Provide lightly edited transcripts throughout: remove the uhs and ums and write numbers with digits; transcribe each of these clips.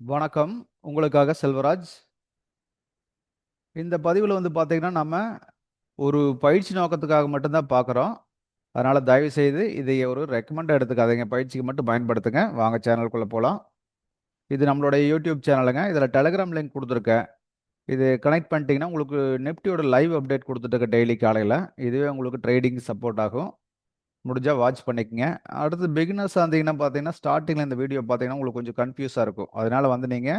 வணக்கம். உங்களுக்காக செல்வராஜ். இந்த பதிவுல பார்த்தீங்கன்னா, நம்ம ஒரு பயிற்சி நோக்கத்துக்காக மட்டும் தான் பார்க்குறோம். அதனால தயவுசெய்து இதை ஒரு ரெக்கமெண்டா எடுத்துக்காதீங்க. பயிற்சிக்கு மட்டும் பயன்படுத்துங்க. வாங்க சேனலுக்குள்ள போலாம். இது நம்மளுடைய யூடியூப் சேனலுங்க. இதில டெலகிராம் லிங்க் குடுத்துருக்கேன். இது கனெக்ட் பண்ணிட்டீங்கன்னா, உங்களுக்கு நிஃப்டியோட லைவ் அப்டேட் குடுத்துட்டுருக்கேன் டெய்லி காலையில. இதுவே உங்களுக்கு ட்ரேடிங் சப்போர்ட் ஆகும். முடிஞ்சா வாட்ச் பண்ணிக்கங்க. அடுத்து பிகினர்ஸா இருந்தீங்கன்னா பார்த்தீங்கன்னா, ஸ்டார்ட்டிங்ல இந்த வீடியோ பார்த்தீங்கன்னா, உங்களுக்கு கொஞ்சம் கன்ஃப்யூஸா இருக்கும். அதனால நீங்க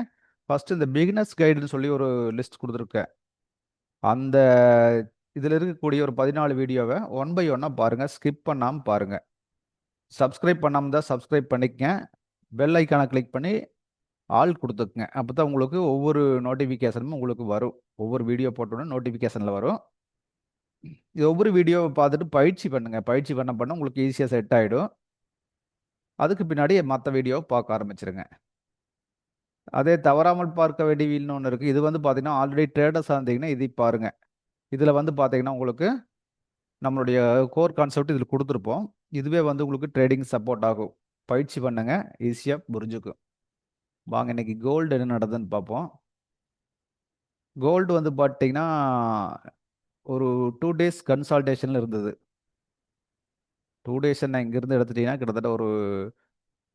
ஃபர்ஸ்ட் இந்த பிகினர்ஸ் கைடுன்னு சொல்லி ஒரு லிஸ்ட் குடுத்துருக்கேன். அந்த இதில இருக்கக்கூடிய ஒரு 14 வீடியோவ ஒன் பை ஒன்னா பாருங்க. ஸ்கிப் பண்ணாம பாருங்க. சப்ஸ்கிரைப் பண்ணாம இருந்தா சப்ஸ்கிரைப் பண்ணிக்கங்க. பெல் ஐகான கிளிக் பண்ணி ஆல் குடுத்துக்கங்க. அப்பதான் உங்களுக்கு ஒவ்வொரு நோட்டிஃபிகேஷனும் உங்களுக்கு வரும். ஒவ்வொரு வீடியோ போட்டோனே நோட்டிஃபிகேஷன்ல வரும். இது ஒவ்வொரு வீடியோவ பார்த்துட்டு பயிற்சி பண்ணுங்க. பயிற்சி பண்ண உங்களுக்கு ஈஸியா செட் ஆயிடும். அதுக்கு பின்னாடி மத்த வீடியோவ பார்க்க ஆரம்பிச்சுருங்க. அதே தவறாமல் பார்க்க வேண்டிய வீல்னு ஒண்ணு இருக்கு. இது பார்த்தீங்கன்னா, ஆல்ரெடி ட்ரேடர்ஸா இருந்தீங்கன்னா, இதை பாருங்க. இதில பார்த்தீங்கன்னா, உங்களுக்கு நம்மளுடைய கோர் கான்செப்ட் இதில குடுத்திருப்போம். இதுவே உங்களுக்கு ட்ரேடிங் சப்போர்ட் ஆகும். பயிற்சி பண்ணுங்க. ஈஸியா புரிஞ்சுக்கும். வாங்க இன்னைக்கு கோல்டு என்ன நடந்ததுன்னு பார்ப்போம். கோல்டு பார்த்தீங்கன்னா, ஒரு 2 டேஸ் கன்சால்டேஷன்ல இருந்தது. 2 டேஸ்ன்னா இங்கிருந்து எடுத்துட்டீங்கன்னா, கிட்டத்தட்ட ஒரு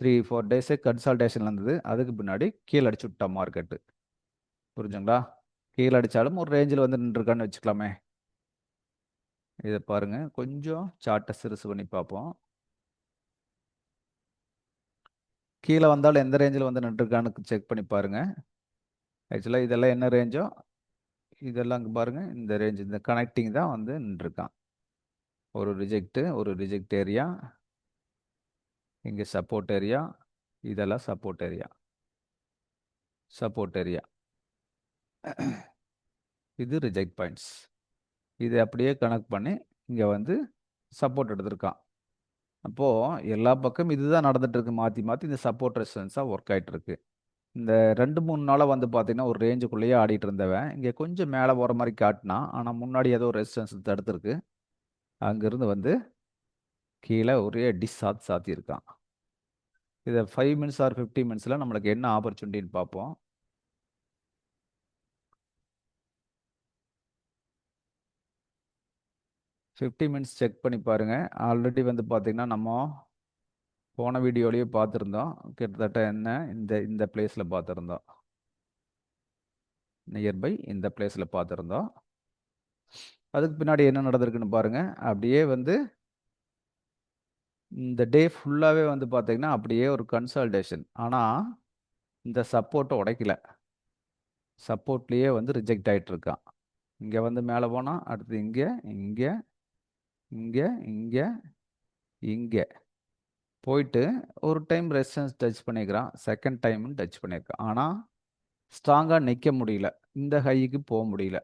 3, 4 டேஸே கன்சால்டேஷன்ல இருந்தது. அதுக்கு பின்னாடி கீழ அடிச்சு விட்டான் மார்க்கெட்டு. புரிஞ்சுங்களா? கீழ அடிச்சாலும் ஒரு ரேஞ்சில நின்றுருக்கான்னு வச்சுக்கலாமே. இத பாருங்க. கொஞ்சம் சார்ட்ட சிறுசு பண்ணி பார்ப்போம். கீழ வந்தாலும் எந்த ரேஞ்சில நின்றுருக்கான்னு செக் பண்ணி பாருங்க. ஆக்சுவலா இதெல்லாம் என்ன ரேஞ்சோ, இதெல்லாம் இங்க பாருங்க. இந்த ரேஞ்ச் இந்த கனெக்டிங் தான் நின்றுருக்கான். ஒரு ரிஜெக்ட் ஏரியா. இங்க சப்போர்ட் ஏரியா. இதெல்லாம் சப்போர்ட் ஏரியா. Support area. இது ரிஜெக்ட் பாயிண்ட்ஸ். இத அப்படியே கனெக்ட் பண்ணி இங்க சப்போர்ட் எடுத்திருக்கான். அப்போ எல்லா பக்கமும் இதுதான் நடந்துட்டு இருக்கு. மாத்தி, மாத்தி இந்த சப்போர்ட் ரெசிஸ்டன்ஸா வொர்க் ஆயிட்டு இருக்கு. இந்த 2, 3 நாளா பார்த்தீங்கன்னா, ஒரு ரேஞ்சுக்குள்ளேயே ஆடிட்டு இருந்தவன், இங்க கொஞ்சம் மேல போற மாரி காட்டுனான். ஆனா முன்னாடி ஏதோ ரெசிஸ்டன்ஸ் தடுத்திருக்கு. அங்கிருந்து கீழ ஒரே அடி சாத்தியிருக்கான். இத 5 மினிட்ஸ் ஆர் 50 மினிட்ஸ்ல நம்மளுக்கு என்ன ஆப்பர்ச்சுனிட்டின்னு பார்ப்போம். ஃபிஃப்டி மினிட்ஸ் செக் பண்ணி பாருங்க. ஆல்ரெடி பார்த்தீங்கன்னா, நம்ம போன வீடியோலயே பார்த்திருந்தோம். கிட்டத்தட்ட இந்த பிளேஸ்ல பார்த்திருந்தோம். நியர் பை இந்த பிளேஸ்ல பார்த்திருந்தோம். அதுக்கு பின்னாடி என்ன நடந்திருக்குன்னு பாருங்க. அப்படியே இந்த டே ஃபுல்லாவே பார்த்தீங்கன்னா, அப்படியே ஒரு கன்சால்டேஷன். ஆனா, இந்த சப்போர்ட்ட உடைக்கல. சப்போர்ட்லயே ரிஜெக்ட் ஆயிட்டு இருக்கான். இங்க மேல போனா, அடுத்து இங்க, இங்க, இங்க, இங்க, இங்க. போயிட்டு ஒரு டைம் ரெசிஸ்டன்ஸ் டச் பண்ணியிருக்கிறான். செகண்ட் டைமும் டச் பண்ணியிருக்கான். ஆனா, ஸ்ட்ராங்கா நிக்க முடியல. இந்த ஹைக்கு முடியல.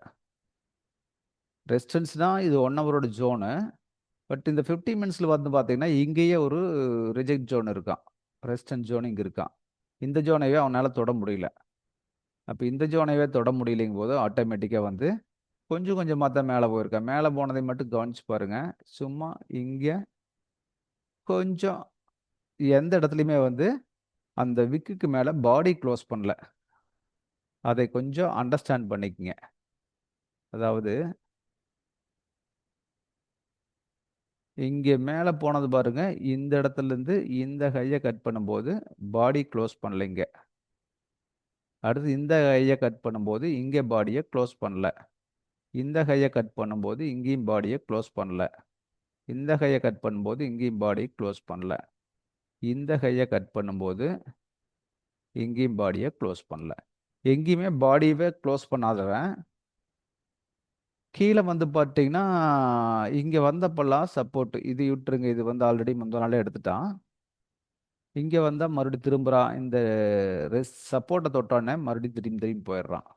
ரெசிஸ்டன்ஸ்னா இது 1 ஹவரோட ஜோனு. பட் இந்த 50 மினிட்ஸ்ல பார்த்தீங்கன்னா, இங்கேயே ஒரு ரிஜெக்ட் ஜோன் இருக்கான். ரெசிஸ்டன்ஸ் ஜோன் இங்க இருக்கான். இந்த ஜோனையே அவனால தொட முடியல. அப்ப இந்த ஜோனையே தொட முடியலைங்கும்போது, ஆட்டோமேட்டிக்கா கொஞ்சம் கொஞ்சமா தான் மேல போயிருக்கான். மேல போனதை மட்டும் கவனிச்சு பாருங்க. சும்மா இங்க கொஞ்சம் எந்த இடத்துலயுமே அந்த விக்குக்கு மேல பாடி குளோஸ் பண்ணல. அதை கொஞ்சம் அண்டர்ஸ்டாண்ட் பண்ணிக்கங்க. அதாவது இங்க மேல போனது பாருங்க. இந்த இடத்துலருந்து இந்த ஹைய கட் பண்ணும்போது பாடி குளோஸ் பண்ணல இங்க. அடுத்து இந்த ஹைய கட் பண்ணும்போது இங்க பாடிய குளோஸ் பண்ணல. இந்த ஹைய கட் பண்ணும்போது இங்கேயும் பாடிய குளோஸ் பண்ணல. இந்த ஹைய கட் பண்ணும்போது இங்கேயும் பாடி குளோஸ் பண்ணல. இந்த ஹைய கட் பண்ணும்போது இங்கேயும் பாடிய குளோஸ் பண்ணல. எங்கேயுமே பாடியவே குளோஸ் பண்ணாதவன் கீழ பார்த்தீங்கன்னா, இங்க வந்தப்பல்லாம் சப்போர்ட் இது விட்டுருங்க. இது ஆல்ரெடி முந்தா நாளே எடுத்துட்டான். இங்க வந்தா மறுபடியும் திரும்புறான். இந்த சப்போர்ட்ட தொட்டோனே மறுபடியும் திரும்பி திரும்பி போயிடுறான்.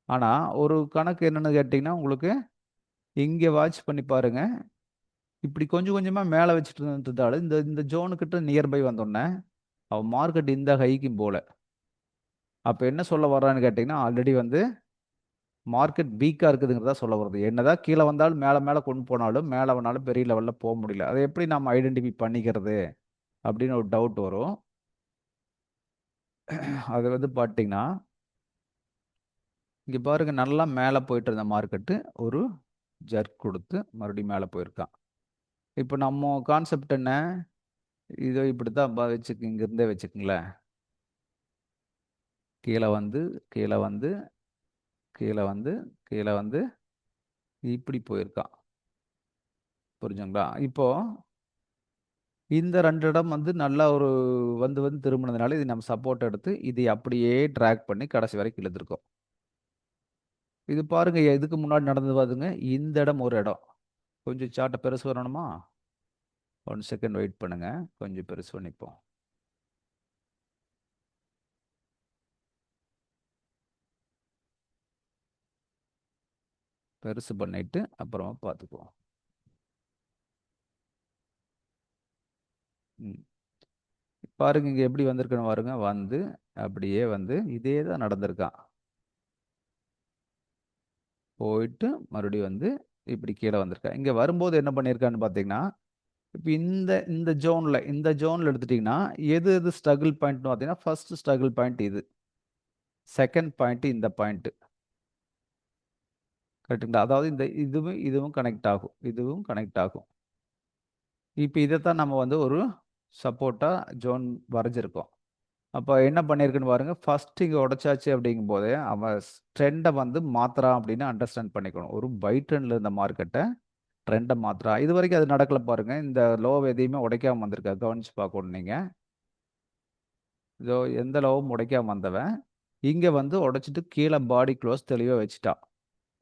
ஆனா, ஒரு கணக்கு என்னன்னு கேட்டீங்கன்னா, உங்களுக்கு இங்க வாட்ச் பண்ணி பாருங்க. இப்படி கொஞ்சம் கொஞ்சமா மேல வச்சுட்டு இருந்ததால இந்த இந்த ஜோனுக்கிட்ட நியர்பை வந்தோனே, அவன் மார்க்கெட் இந்த ஹைக்கும் போல. அப்ப என்ன சொல்ல வர்றான்னு கேட்டீங்கன்னா, ஆல்ரெடி மார்க்கெட் வீக்கா இருக்குதுங்கிறத சொல்ல வருது. என்னதான் கீழ வந்தாலும் மேல மேல கொண்டு போனாலும், மேல வேணாலும் பெரிய லெவல்ல முடியல. அத எப்படி நம்ம ஐடென்டிஃபை பண்ணிக்கிறது? அப்படின்னு ஒரு டவுட் வரும். அது வந்து பார்த்தீங்கன்னா, இங்க பாருங்க நல்லா மேல போயிட்டு இருந்த மார்க்கெட்டு ஒரு ஜர்க் குடுத்து மறுபடியும் மேல போயிருக்கான். இப்ப நம்ம கான்செப்ட் என்ன? இத இப்படித்தான் இங்க இருந்தே வச்சுக்கங்களேன். கீழ வந்து, கீழ வந்து, கீழ வந்து, கீழ வந்து இப்படி போயிருக்கான். புரிஞ்சுங்களா? இப்போ இந்த 2 இடம் வந்து நல்லா ஒரு வந்து வந்து திரும்புனதுனால, இது நம்ம சப்போர்ட் எடுத்து, இதை அப்படியே டிராக் பண்ணி கடைசி வரைக்கும் இழுத்துருக்கோம். இது பாருங்க எதுக்கு முன்னாடி நடந்தது பாருங்க. இந்த இடம் ஒரு இடம். கொஞ்சம் சார்ட்ட பெருசு வரணுமா? 1 செகண்ட் வெயிட் பண்ணுங்க. கொஞ்சம் பெருசு பண்ணிப்போம். பெருசு பண்ணிட்டு அப்புறமா பார்த்துக்குவோம். ம். பாருங்க இங்க எப்படி வந்திருக்குன்னு பாருங்க. வந்து அப்படியே வந்து இதே தான் நடந்திருக்கான். போயிட்டு மறுபடியும் வந்து இப்படி கீழ வந்திருக்கான். இங்க வரும்போது என்ன பண்ணியிருக்கான்னு பார்த்தீங்கன்னா, இப்ப இந்த ஜோன்ல எடுத்துட்டீங்கன்னா, எது எது ஸ்ட்ரகிள் பாயிண்ட்ன்னு பார்த்தீங்கன்னா, ஃபர்ஸ்ட் ஸ்ட்ரகிள் பாயிண்ட் இது. செகண்ட் பாயிண்ட் இந்த பாயிண்ட். கரெக்ட்டுங்களா? அதாவது இதுவும் இதுவும் கனெக்ட் ஆகும். இதுவும் கனெக்ட் ஆகும். இப்ப இதத்தான் நம்ம வந்து ஒரு சப்போர்ட்டா ஜோன் வரைஞ்சிருக்கோம். அப்ப என்ன பண்ணியிருக்குன்னு பாருங்க. ஃபர்ஸ்ட் இங்க உடைச்சாச்சு அப்படிங்கும்போதே, அவன் ட்ரெண்ட வந்து மாத்துறான் அப்படின்னு அண்டர்ஸ்டாண்ட் பண்ணிக்கணும். ஒரு பை ட்ரெண்ட்ல இருந்த மார்க்கெட்ட ட்ரெண்ட மாத்துறான். இதுவரைக்கும் அது நடக்கல பாருங்க. இந்த லோவ எதையுமே உடைக்காம வந்திருக்கான். கவனிச்சு பார்க்கணும் நீங்க. இதோ எந்த லோவும் உடைக்காம வந்தவன், இங்க வந்து உடைச்சிட்டு கீழ பாடி க்ளோஸ் தெளிவா வச்சுட்டான்.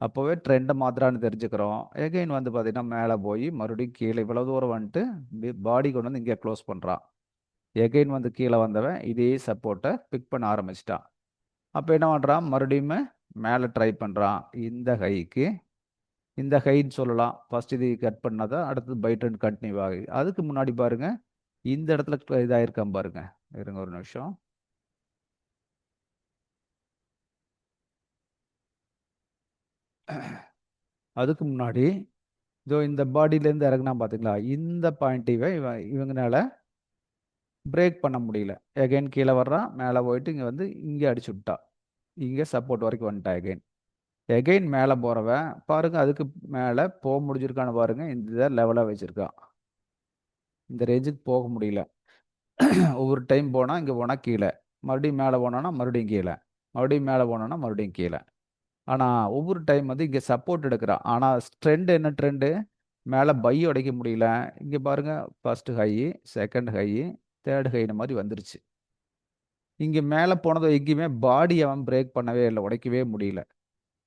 அப்பவே ட்ரெண்ட மாத்துறான்னு தெரிஞ்சுக்கிறோம். எகைன் வந்து பார்த்தீங்கன்னா, மேல போய் மறுபடியும் கீழ இவ்வளவு தூரம் வந்துட்டு, பாடி கொண்டு வந்து இங்க க்ளோஸ் பண்றான். எகைன் வந்து கீழ வந்தவன் இதே சப்போர்ட்ட பிக் பண்ண ஆரம்பிச்சுட்டான். அப்ப என்ன பண்றான்? மறுபடியுமே மேல ட்ரை பண்றான். இந்த ஹைன்னு சொல்லலாம். ஃபர்ஸ்ட் இது கட் பண்ணாதா, அடுத்தது பை ட்ரெண்ட் கன்டின்யூ ஆகுது. அதுக்கு முன்னாடி பாருங்க, இந்த இடத்துல இதாயிருக்கான் பாருங்க. இருங்க ஒரு நிமிஷம். அதுக்கு முன்னாடி இதோ இந்த பாடியிலேருந்து இறங்குனான் பார்த்தீங்களா? இந்த பாயிண்ட்டயவே இவங்கனால பிரேக் பண்ண முடியல. எகைன் கீழ வர்றான். மேல போயிட்டு இங்க வந்து இங்க அடிச்சு விட்டான். இங்க சப்போர்ட் வரைக்கும் வந்துட்டான் எகைன். எகைன் மேல போறவன் பாருங்க அதுக்கு மேல முடிஞ்சிருக்கான்னு பாருங்க. இந்த இத லெவலா வச்சிருக்கான். இந்த ரேஞ்சுக்கு போக முடியல. ஒவ்வொரு டைம் போனா, இங்க போனா கீழ. மறுபடியும் மேல போனான்னா, மறுபடியும் கீழ. மறுபடியும் மேல போனான்னா, மறுபடியும் கீழ. ஆனா, ஒவ்வொரு டைம் வந்து இங்க சப்போர்ட் எடுக்குறான். ஆனா, என்ன ட்ரெண்டு? மேல பை உடைக்க முடியல. இங்க பாருங்க, first high, second high, third ஹைன்னு மாரி வந்துருச்சு. இங்க மேல போனது எங்கேயுமே பாடி அவன் பிரேக் பண்ணவே இல்ல. உடைக்கவே முடியல.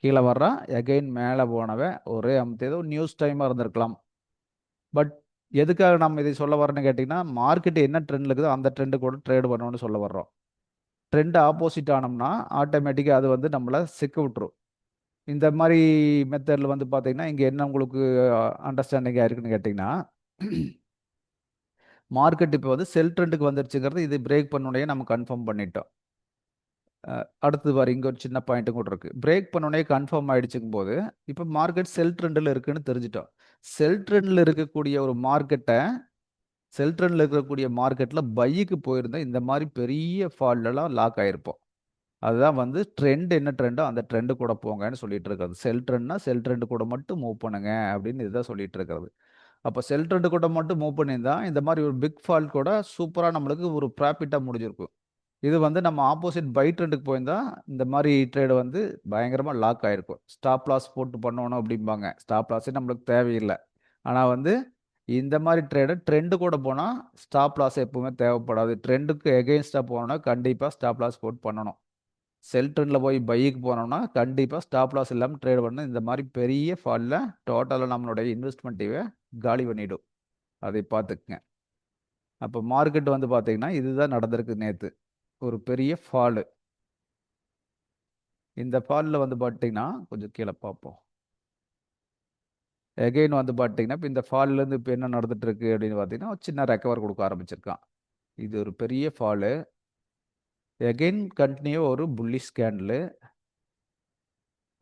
கீழ வர்றான். எகைன் மேல போனவன் ஒரே ஏதோ நியூஸ் டைமா இருந்திருக்கலாம். பட் எதுக்காக நம்ம இதை சொல்ல வர்றோம்ன்னு கேட்டீங்கன்னா, மார்க்கெட் என்ன ட்ரெண்ட்ல இருக்குதோ, அந்த ட்ரெண்ட் கூட ட்ரேட் பண்ணணும்னு சொல்ல வர்றோம். ட்ரெண்ட் ஆப்போசிட் ஆனோம்னா, ஆட்டோமேட்டிக்கா அது வந்து நம்மள சிக்க விட்டுரும். இந்த மாரி மெத்தட்ல வந்து பார்த்தீங்கன்னா, இங்க என்ன உங்களுக்கு அண்டர்ஸ்டாண்டிங்கா இருக்குன்னு கேட்டீங்கன்னா, மார்க்கெட் இப்ப வந்து செல் ட்ரெண்டுக்கு வந்துருச்சுங்கிறது இது பிரேக் பண்ணோனயே நம்ம கன்ஃபார்ம் பண்ணிட்டோம். அடுத்தது பாரு இங்க ஒரு சின்ன பாயிண்ட் கூட இருக்கு. பிரேக் பண்ணோனே கன்ஃபார்ம் ஆயிடுச்சுங்கும்போது, இப்ப மார்க்கெட் செல் ட்ரெண்ட்ல இருக்குன்னு தெரிஞ்சுட்டோம். செல் ட்ரெண்ட்ல இருக்கக்கூடிய ஒரு மார்க்கெட்ட செல் ட்ரெண்ட்ல இருக்கக்கூடிய மார்க்கெட்ல பைக்கு போயிருந்தா இந்த மாரி பெரிய ஃபால்லலாம் லாக் ஆயிருப்போம். அதுதான் வந்து என்ன ட்ரெண்டோ அந்த ட்ரெண்ட் கூட போங்கன்னு சொல்லிட்டு இருக்கிறது. செல் ட்ரெண்ட்னா செல் ட்ரெண்ட் கூட மட்டும் மூவ் பண்ணுங்க அப்படின்னு இதுதான் சொல்லிட்டு இருக்கிறது. அப்ப செல் ட்ரெண்ட் கூட மட்டும் மூவ் பண்ணியிருந்தா, இந்த மாரி ஒரு பிக் ஃபால் கூட சூப்பரா நம்மளுக்கு ஒரு ப்ராஃபிட்டா முடிஞ்சிருக்கும். இது வந்து நம்ம ஆப்போசிட் பை ட்ரெண்டுக்கு போயிருந்தா, இந்த மாரி ட்ரேட் வந்து பயங்கரமா லாக் ஆயிருக்கும். ஸ்டாப் லாஸ் போட்டு பண்ணணும் அப்படிம்பாங்க. ஸ்டாப் லாஸே நம்மளுக்கு தேவையில்ல. ஆனா வந்து இந்த மாரி ட்ரெண்ட் கூட போனா ஸ்டாப் லாஸ் எப்பவுமே தேவைப்படாது. ட்ரெண்டுக்கு எகெயின்ஸ்டா போனோம்னா கண்டிப்பா ஸ்டாப் லாஸ் போட்டு பண்ணணும். செல் ட்ரெண்ட்ல போய் பைக்கு போனோம்னா, கண்டிப்பா ஸ்டாப் லாஸ் இல்லாம ட்ரேட் பண்ணணும். இந்த மாரி பெரிய ஃபால்ல டோட்டலா நம்மளுடைய இன்வெஸ்ட்மென்ட்டையே காலி பண்ணிடும். அதை பார்த்துக்கங்க. அப்ப மார்க்கெட் வந்து பார்த்தீங்கன்னா, இதுதான் நடந்திருக்கு நேத்து. ஒரு பெரிய ஃபாலு. இந்த ஃபால்ல வந்து பார்த்தீங்கன்னா, கொஞ்சம் கீழ பார்ப்போம். எகைன் வந்து பார்த்தீங்கன்னா, இப்ப இந்த ஃபால்லேருந்து இப்ப என்ன நடந்துட்டு இருக்கு அப்படின்னு பார்த்தீங்கன்னா, ஒரு சின்ன ரெக்கவர் குடுக்க ஆரம்பிச்சிருக்கான். இது ஒரு பெரிய ஃபாலு. எகைன் கன்டினியூ ஒரு புல்லிஷ் கேண்டிலு.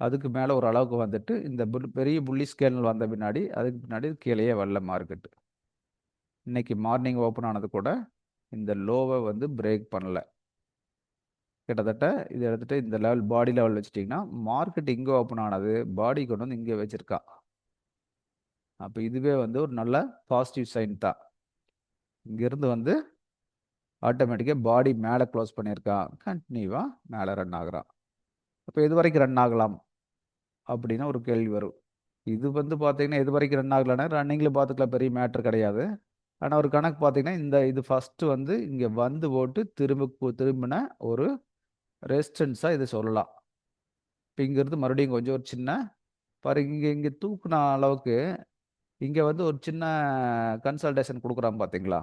அதுக்கு மேல ஒரு அளவுக்கு வந்துட்டு, இந்த பெரிய புல்லிஷ் கேண்டில் வந்த பின்னாடி, அதுக்கு பின்னாடி கீழயே வரல மார்க்கெட். இன்னைக்கு மார்னிங் ஓப்பன் ஆனது கூட, இந்த லோவ வந்து பிரேக் பண்ணல. கிட்டத்தட்ட இத எடுத்துட்டு இந்த லெவல் பாடி லெவல் வச்சுட்டீங்கன்னா, மார்க்கெட் இங்க ஓப்பன் ஆனது. பாடி கொண்டு வந்து இங்க வச்சிருக்கான். அப்ப இதுவே வந்து ஒரு நல்ல பாசிட்டிவ் சைன் தான். இங்கிருந்து வந்து ஆட்டோமேட்டிக்கா பாடி மேல க்ளோஸ் பண்ணியிருக்கான். கன்டினியூவா மேல ரன் ஆகுறான். அப்ப எது வரைக்கும் ரன் ஆகலாம்? அப்படின்னு ஒரு கேள்வி வரும். இது வந்து பார்த்தீங்கன்னா, எது வரைக்கும் ரன் ஆகலான்னா, ரன்னிங்ல பார்த்துக்கலாம் பெரிய மேட்டர் கிடையாது. ஆனா ஒரு கணக்கு பார்த்தீங்கன்னா, இது ஃபர்ஸ்ட்டு வந்து இங்க வந்து போட்டு திரும்பின ஒரு ரெசிஸ்டன்ஸா இத சொல்லலாம். இப்ப இங்கிருந்து மறுபடியும் கொஞ்சம் ஒரு சின்ன பாருங்க இங்க இங்க தூக்குன அளவுக்கு, இங்க வந்து ஒரு சின்ன கன்சால்டேஷன் குடுக்குறான் பார்த்தீங்களா?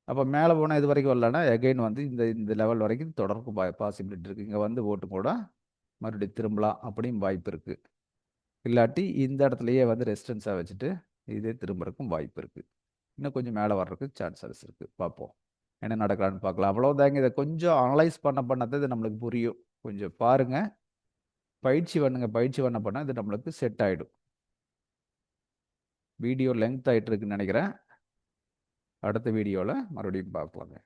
அப்ப மேல போனா இது வரைக்கும் வரலன்னா, எகைன் வந்து இந்த இந்த லெவல் வரைக்கும் தொடர்றக்கு பாசிபிலிட்டி இருக்கு. இங்க வந்து போட்டு கூட மறுபடியும் திரும்பலாம் அப்படியும் வாய்ப்பு இருக்கு. இல்லாட்டி இந்த இடத்துலயே வந்து ரெசிஸ்டன்ஸா வச்சுட்டு, இதே திரும்புறக்கும் வாய்ப்பு இருக்கு. இன்னும் கொஞ்சம் மேல வர்றதுக்கு சான்சஸ் இருக்கு. பார்ப்போம். என்ன நடக்கலான்னு பார்க்கலாம். அவ்வளவுதாங்க. இத கொஞ்சம் அனலைஸ் பண்ண தான் இது நம்மளுக்கு புரியும். கொஞ்சம் பாருங்க. பயிற்சி பண்ணுங்க. பயிற்சி பண்ண இது நம்மளுக்கு செட் ஆயிடும். வீடியோ லெங்த் ஆயிட்டு இருக்குன்னு நினைக்கிறேன். அடுத்த வீடியோல மறுபடியும் பார்க்கலாங்க.